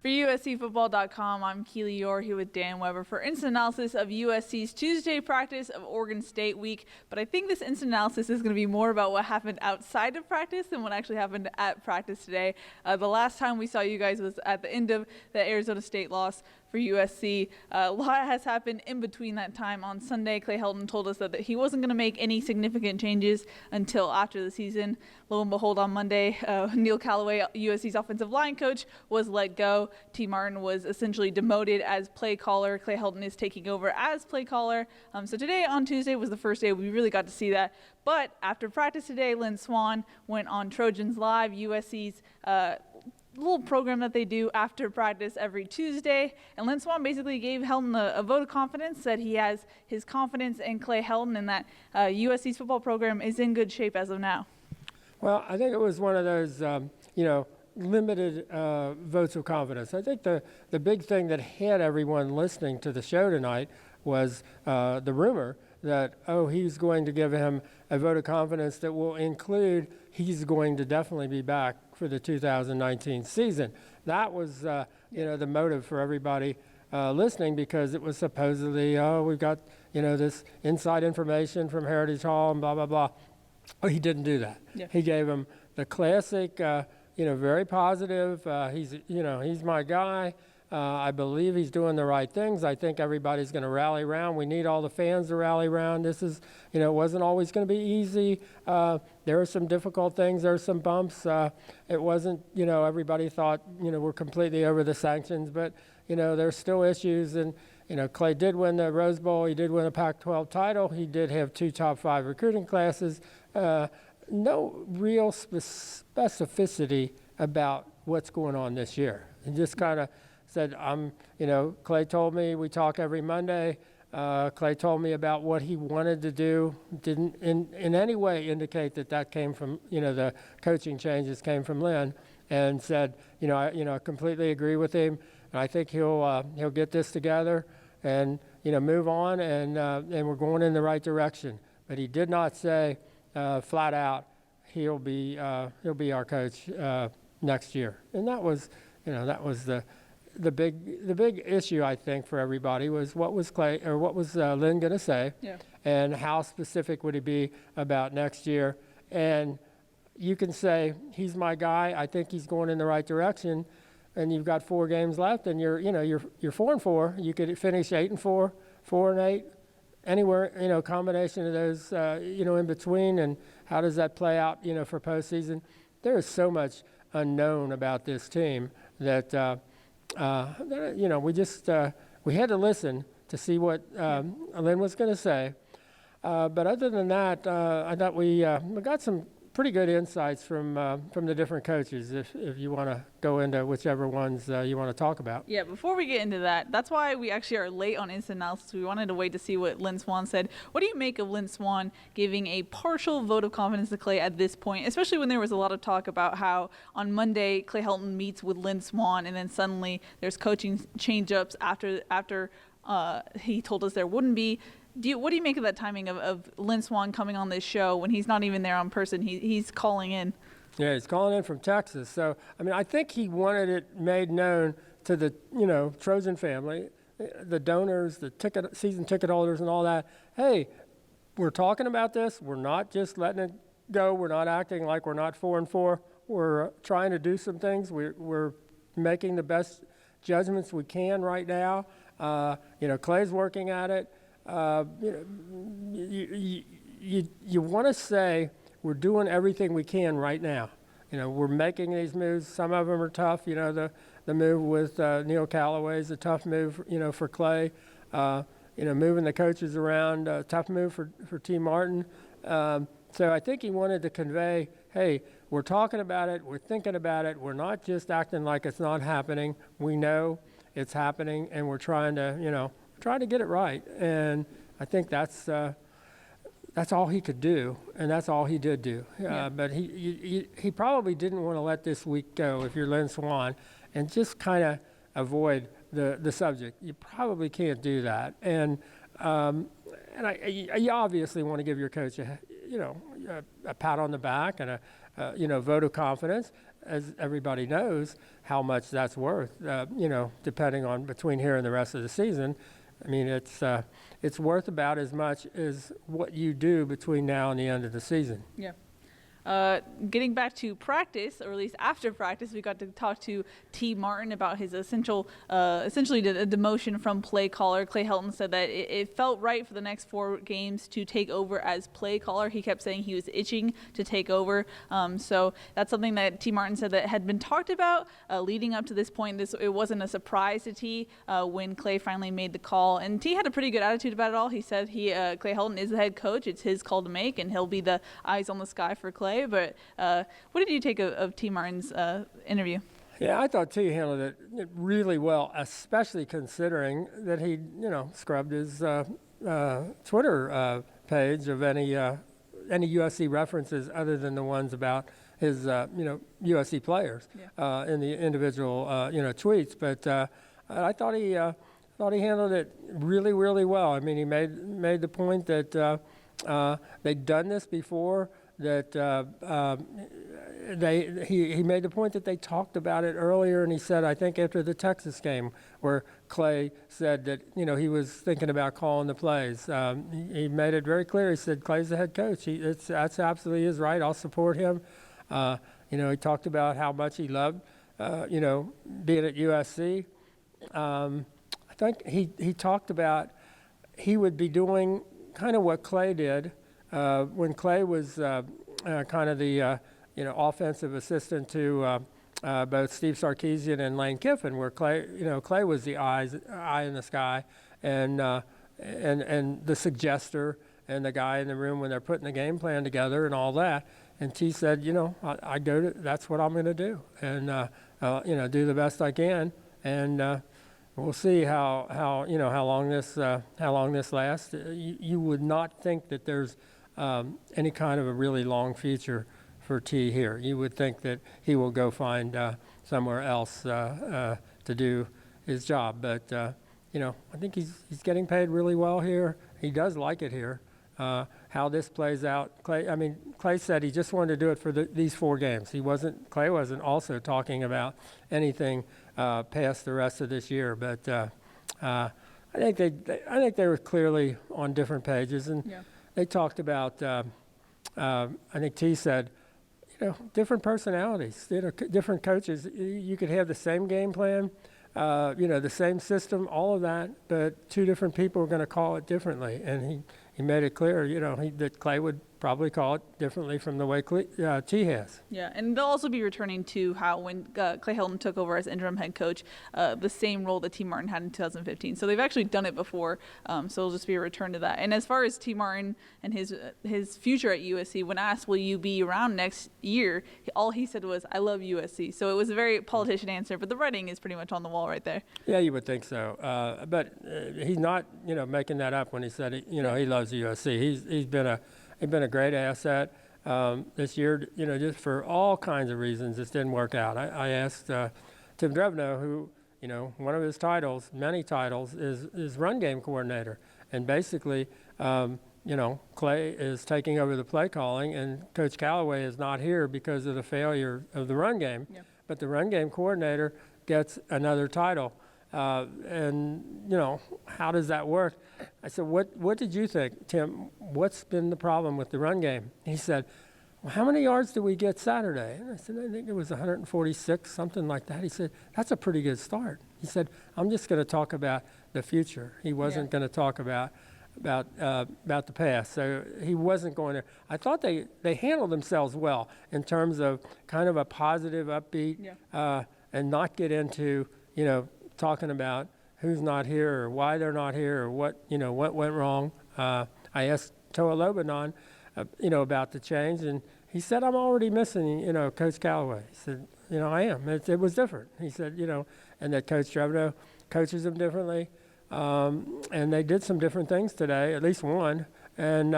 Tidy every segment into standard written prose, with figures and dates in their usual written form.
For USCFootball.com, I'm Keely Eure here with Dan Weber for instant analysis of USC's Tuesday practice of Oregon State week. But I think this instant analysis is going to be more about what happened outside of practice than what actually happened at practice today. The last time we saw you guys was at the end of the Arizona State loss for USC. A lot has happened in between that time. On Sunday, Clay Helton told us that he wasn't going to make any significant changes until after the season. Lo and behold, on Monday, Neil Callaway, USC's offensive line coach, was let go. T. Martin was essentially demoted as play caller. Clay Helton is taking over as play caller. So today, on Tuesday, was the first day we really got to see that. But after practice today, Lynn Swanns went on Trojans Live, USC's little program that they do after practice every Tuesday. And Lynn Swanns basically gave Helton a vote of confidence, said he has his confidence in Clay Helton and that USC's football program is in good shape as of now. Well, I think it was one of those, limited votes of confidence. I think the big thing that had everyone listening to the show tonight was the rumor that, he's going to give him a vote of confidence that will include he's going to definitely be back for the 2019 season. That was, the motive for everybody listening, because it was supposedly, we've got, this inside information from Heritage Hall and blah, blah, blah. Oh, he didn't do that. Yeah. He gave him the classic, very positive. He's my guy. I believe he's doing the right things. I think everybody's going to rally around. We need all the fans to rally around. This is, it wasn't always going to be easy. There are some difficult things. There are some bumps. It wasn't, everybody thought, we're completely over the sanctions, but, there's still issues. And, Clay did win the Rose Bowl. He did win a Pac-12 title. He did have 2 top 5 recruiting classes. No real specificity about what's going on this year. He just kind of said, Clay told me, we talk every Monday. Clay told me about what he wanted to do. Didn't in any way indicate that came from, the coaching changes came from Lynn, and said, I completely agree with him. And I think he'll get this together and, move on, and we're going in the right direction. But he did not say flat out he'll be our coach next year. And that was the big issue, I think, for everybody was what was Lynn going to say, and how specific would he be about next year. And you can say he's my guy. I think he's going in the right direction. And you've got 4 games left, and you're 4-4. You could finish 8-4, 4-8, anywhere, combination of those, in between. And how does that play out, for postseason? There is so much unknown about this team that. We had to listen to see what Lynn was going to say. But other than that, I thought we got some pretty good insights from the different coaches, if you want to go into whichever ones you want to talk about. Yeah, before we get into that, that's why we actually are late on instant analysis. We wanted to wait to see what Lynn Swanns said. What do you make of Lynn Swanns giving a partial vote of confidence to Clay at this point, especially when there was a lot of talk about how on Monday Clay Helton meets with Lynn Swanns, and then suddenly there's coaching change-ups after he told us there wouldn't be. What do you make of that timing of Lynn Swanns coming on this show when he's not even there in person? He's calling in. Yeah, he's calling in from Texas. So, I think he wanted it made known to the, Trojan family, the donors, the season ticket holders and all that. Hey, we're talking about this. We're not just letting it go. We're not acting like we're not 4-4. We're trying to do some things. We're making the best judgments we can right now. Clay's working at it. You want to say we're doing everything we can right now. We're making these moves. Some of them are tough. The move with Neil Callaway is a tough move, for Clay. Moving the coaches around, tough move for T. Martin. So I think he wanted to convey, hey, we're talking about it. We're thinking about it. We're not just acting like it's not happening. We know it's happening, and we're trying to, get it right. And I think that's all he could do, and that's all he did do. But he probably didn't want to let this week go, if you're Lynn Swanns, and just kind of avoid the subject. You probably can't do that. And you obviously want to give your coach a pat on the back and a vote of confidence, as everybody knows how much that's worth, depending on between here and the rest of the season. I mean, it's worth about as much as what you do between now and the end of the season. Yeah. Getting back to practice, or at least after practice, we got to talk to T. Martin about his essentially a demotion from play caller. Clay Helton said that it felt right for the next 4 games to take over as play caller. He kept saying he was itching to take over. So that's something that T. Martin said that had been talked about leading up to this point. It wasn't a surprise to T when Clay finally made the call. And T had a pretty good attitude about it all. He said Clay Helton is the head coach. It's his call to make, and he'll be the eyes on the sky for Clay. But what did you take of T. Martin's interview? Yeah, I thought T handled it really well, especially considering that he, scrubbed his Twitter page of any USC references other than the ones about his, USC players in the individual, tweets. But I thought he handled it really, really well. I mean, he made the point that they'd done this before. That he made the point that they talked about it earlier, and he said, I think after the Texas game, where Clay said that he was thinking about calling the plays. He made it very clear. He said Clay's the head coach. That's absolutely his right. I'll support him. He talked about how much he loved being at USC. I think he talked about he would be doing kind of what Clay did. When Clay was kind of the offensive assistant to both Steve Sarkisian and Lane Kiffin, where Clay was the eye in the sky, and the suggester and the guy in the room when they're putting the game plan together and all that. And T said, I go to that's what I'm going to do, and do the best I can, and we'll see how long this lasts. You would not think that there's any kind of a really long future for T here. You would think that he will go find somewhere else to do his job. But, I think he's getting paid really well here. He does like it here. How this plays out, Clay said he just wanted to do it for these 4 games. Clay wasn't also talking about anything past the rest of this year. But I think they were clearly on different pages. And they talked about, I think T said, different personalities, different coaches. You could have the same game plan, the same system, all of that, but 2 different people are going to call it differently. And he made it clear, that Clay would probably call it differently from the way T has. Yeah, and they'll also be returning to how when Clay Helton took over as interim head coach, the same role that T. Martin had in 2015. So they've actually done it before, so it'll just be a return to that. And as far as T. Martin and his future at USC, when asked, will you be around next year, all he said was, I love USC. So it was a very politician answer, but the writing is pretty much on the wall right there. Yeah, you would think so. But he's not, making that up when he said, he loves USC. He's been a great asset this year, just for all kinds of reasons. This didn't work out. I asked Tim Drevno, who, one of his titles, many titles, is run game coordinator. And basically, Clay is taking over the play calling, and Coach Callaway is not here because of the failure of the run game. Yeah. But the run game coordinator gets another title. And, how does that work? I said, what did you think, Tim? What's been the problem with the run game? He said, well, how many yards did we get Saturday? And I said, I think it was 146, something like that. He said, that's a pretty good start. He said, I'm just going to talk about the future. He wasn't going to talk about the past. So he wasn't going to. I thought they handled themselves well in terms of kind of a positive, upbeat, and not get into, talking about who's not here or why they're not here or what went wrong. I asked Toa Lobanon, about the change, and he said, I'm already missing, Coach Callaway. He said, I am. It was different. He said, and that Coach Drevno coaches them differently. And they did some different things today, at least one. And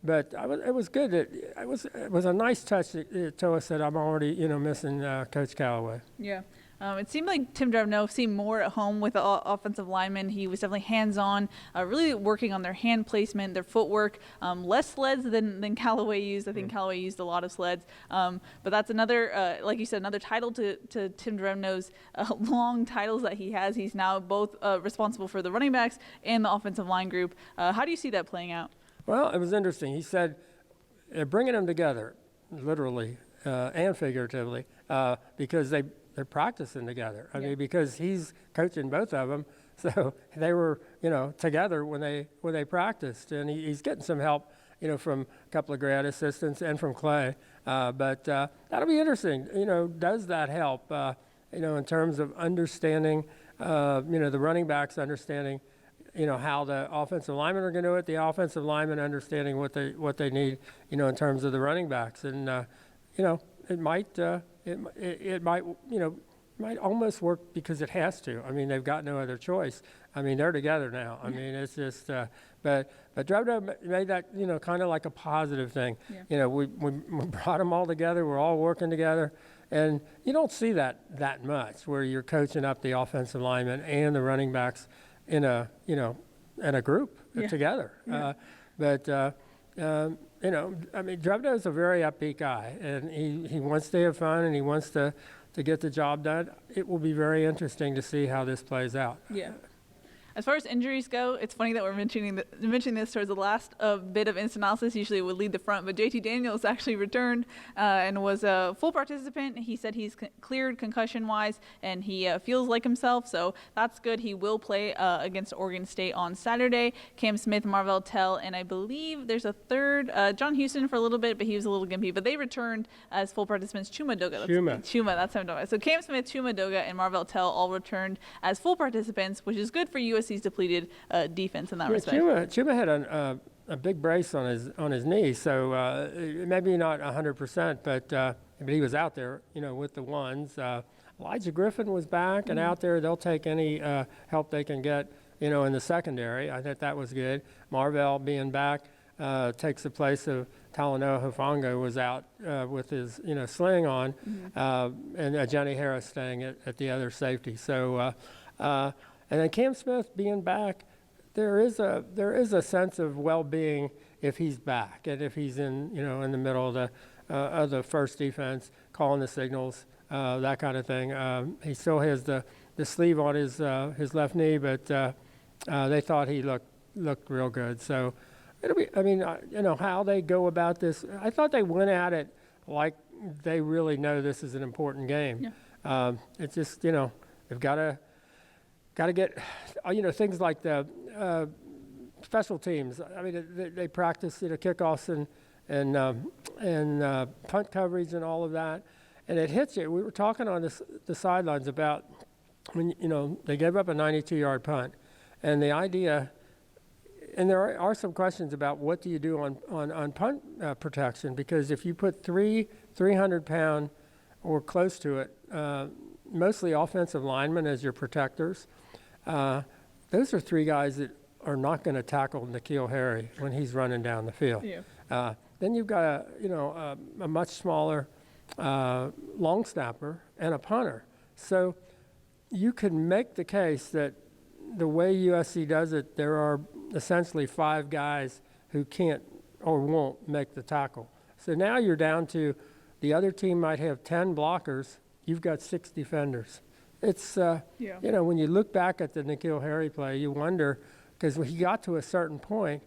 but it was good. It was a nice touch that Toa said, I'm already, missing Coach Callaway. Yeah. It seemed like Tim Drevno seemed more at home with the offensive linemen. He was definitely hands-on, really working on their hand placement, their footwork, less sleds than Callaway used. I think Callaway used a lot of sleds. But that's another, like you said, another title to Tim Drevno's long titles that he has. He's now both responsible for the running backs and the offensive line group. How do you see that playing out? Well, it was interesting. He said, bringing them together, literally and figuratively, because they're practicing together. I mean, because he's coaching both of them, so they were, together when they practiced, and he's getting some help, from a couple of grad assistants and from Clay. But that'll be interesting. Does that help? In terms of understanding, the running backs understanding, how the offensive linemen are going to do it, the offensive linemen understanding what they need, in terms of the running backs, and it might almost work because it has to. I mean, they've got no other choice. I mean, they're together now. I mean, it's just, but Drevno made that, kind of like a positive thing. Yeah. We brought them all together. We're all working together. And you don't see that much where you're coaching up the offensive linemen and the running backs in a group together. Yeah. I mean, Drevno is a very upbeat guy, and he wants to have fun, and he wants to get the job done. It will be very interesting to see how this plays out. Yeah. As far as injuries go, it's funny that we're mentioning this towards the last bit of instant analysis. Usually it would lead the front, but JT Daniels actually returned and was a full participant. He said he's cleared concussion-wise, and he feels like himself, so that's good. He will play against Oregon State on Saturday. Cam Smith, Marvell Tell, and I believe there's a third, John Houston for a little bit, but he was a little gimpy. But they returned as full participants. Chuma Doga. Chuma, that's how I'm talking about. So Cam Smith, Chuma Doga, and Marvell Tell all returned as full participants, which is good for USC's depleted defense in that respect. Chuma had a big brace on his knee, so maybe not 100%, but he was out there, with the ones. Elijah Griffin was back and out there. They'll take any help they can get, in the secondary. I thought that was good. Marvell being back takes the place of Talanoa Hufanga, was out with his sling on, and Johnny Harris staying at the other safety. So. And then Cam Smith being back, there is a sense of well-being if he's back and if he's in the middle of the first defense, calling the signals, that kind of thing. He still has the sleeve on his left knee, but they thought he looked real good. So it'll be. I mean, how they go about this. I thought they went at it like they really know this is an important game. Yeah. It's just they've got to get, things like the special teams. I mean, they practice, kickoffs and punt coverage and all of that, and it hits you. We were talking on the sidelines about when they gave up a 92-yard punt, and the idea, and there are some questions about what do you do on punt protection, because if you put 300-pound or close to it, mostly offensive linemen as your protectors. Those are three guys that are not going to tackle N'Keal Harry when he's running down the field. Yeah. Then you've got a much smaller long snapper and a punter. So you can make the case that the way USC does it, there are essentially 5 guys who can't or won't make the tackle. So now you're down to the other team might have 10 blockers. You've got 6 defenders. It's, when you look back at the N'Keal Harry play, you wonder, because he got to a certain point,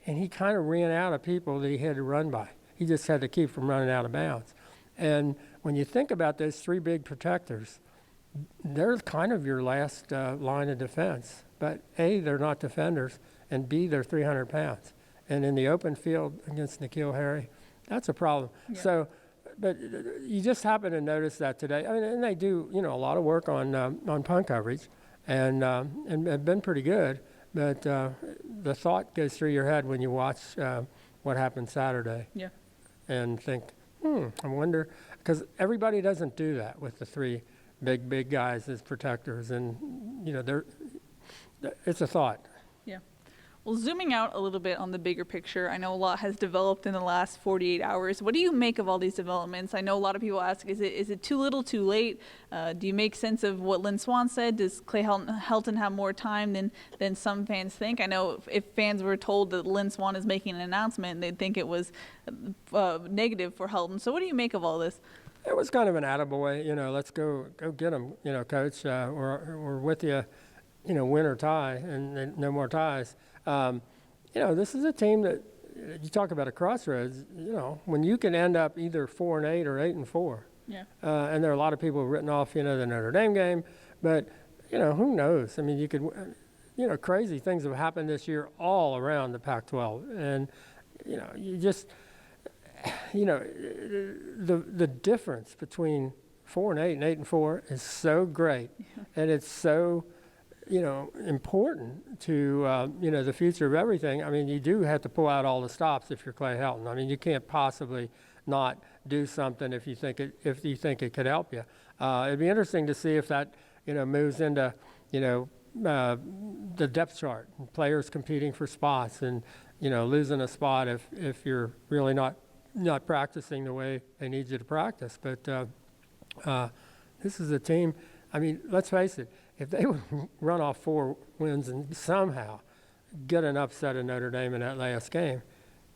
and he kind of ran out of people that he had to run by. He just had to keep from running out of bounds. And when you think about those 3 big protectors, they're kind of your last line of defense. But A, they're not defenders, and B, they're 300 pounds. And in the open field against N'Keal Harry, that's a problem. Yeah. So. But you just happen to notice that today. I mean, and they do, a lot of work on punt coverage, and have been pretty good. But the thought goes through your head when you watch what happened Saturday. Yeah. And think, I wonder, because everybody doesn't do that with the 3 big guys as protectors, and it's a thought. Yeah. Well, zooming out a little bit on the bigger picture, I know a lot has developed in the last 48 hours. What do you make of all these developments? I know a lot of people ask, is it too little, too late? Do you make sense of what Lynn Swanns said? Does Clay Helton have more time than some fans think? I know if fans were told that Lynn Swanns is making an announcement, they'd think it was negative for Helton. So what do you make of all this? It was kind of an attaboy, let's go get him, coach. We're with you, win or tie, and no more ties. This is a team that you talk about a crossroads. When you can end up either 4-8 or 8-4. Yeah. And there are a lot of people who've written off, the Notre Dame game, but who knows? I mean, you could, crazy things have happened this year all around the Pac-12, and you just, the difference between 4-8 and 8-4 is so great, and it's so important to, the future of everything. I mean, you do have to pull out all the stops if you're Clay Helton. I mean, you can't possibly not do something if you think it could help you. It'd be interesting to see if that, moves into, the depth chart, players competing for spots and, losing a spot if you're really not practicing the way they need you to practice. But this is a team, I mean, let's face it, if they would run off 4 wins and somehow get an upset of Notre Dame in that last game,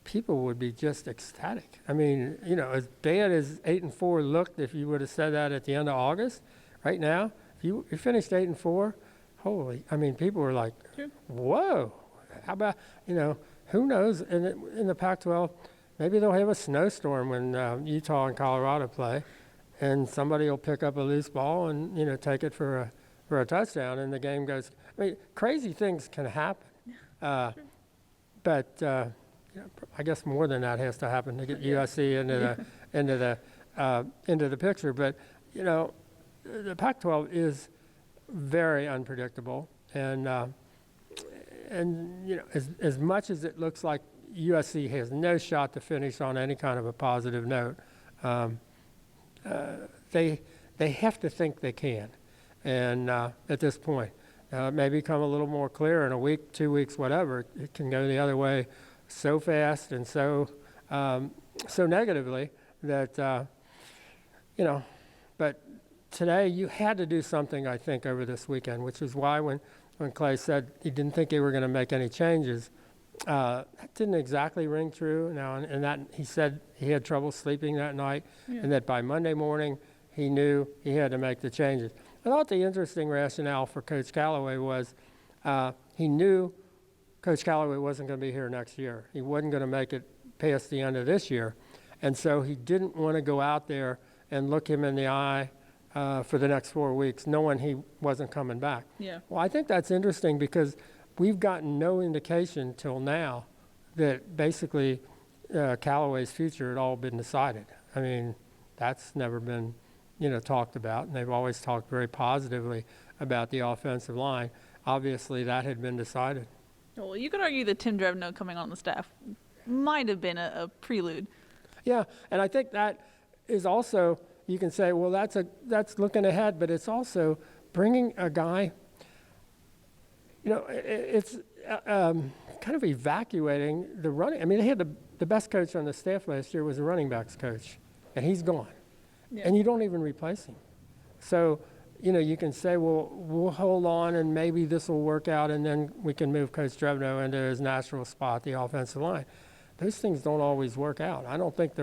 people would be just ecstatic. I mean, as bad as 8-4 looked, if you would have said that at the end of August, right now, if you finished 8-4, people were like, whoa, how about, who knows? In the Pac-12, maybe they'll have a snowstorm when Utah and Colorado play, and somebody will pick up a loose ball and, take it for a touchdown, and the game goes. I mean, crazy things can happen, but I guess more than that has to happen to get USC into the picture. But the Pac-12 is very unpredictable, and as much as it looks like USC has no shot to finish on any kind of a positive note, they have to think they can. And at this point, it may become a little more clear in a week, 2 weeks, whatever. It can go the other way so fast and so negatively that, But today you had to do something, I think, over this weekend, which is why when Clay said he didn't think they were going to make any changes, that didn't exactly ring true. Now, and that he said he had trouble sleeping that night, and that by Monday morning he knew he had to make the changes. I thought the interesting rationale for Coach Callaway was he knew Coach Callaway wasn't going to be here next year. He wasn't going to make it past the end of this year. And so he didn't want to go out there and look him in the eye for the next 4 weeks, knowing he wasn't coming back. Yeah. Well, I think that's interesting because we've gotten no indication till now that basically Callaway's future had all been decided. I mean, that's never been talked about, and they've always talked very positively about the offensive line. Obviously, that had been decided. Well, you could argue that Tim Drevno coming on the staff might have been a prelude. Yeah, and I think that is also, you can say, well, that's looking ahead, but it's also bringing a guy, it's kind of evacuating the running. I mean, they had the best coach on the staff last year was a running backs coach, and he's gone. Yeah. And you don't even replace him. So, you can say, well, we'll hold on and maybe this will work out and then we can move Coach Drevno into his natural spot, the offensive line. Those things don't always work out. I don't think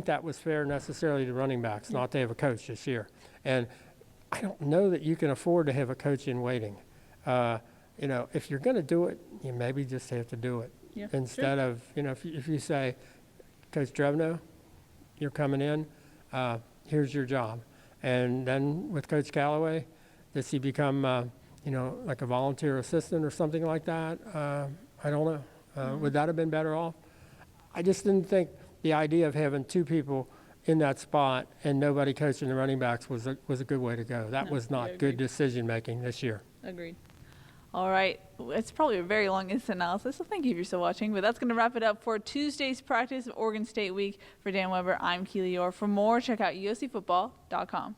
that was fair necessarily to running backs, not to have a coach this year. And I don't know that you can afford to have a coach in waiting. If you're going to do it, you maybe just have to do it. Yeah, instead of, if you say, Coach Drevno, you're coming in, here's your job. And then with Coach Callaway, does he become, like a volunteer assistant or something like that? I don't know. Would that have been better off? I just didn't think the idea of having 2 people in that spot and nobody coaching the running backs was a good way to go. That was not good decision-making this year. Agreed. All right. It's probably a very long instant analysis, so thank you for still watching. But that's going to wrap it up for Tuesday's practice of Oregon State Week. For Dan Weber, I'm Keely Eure. For more, check out uscfootball.com.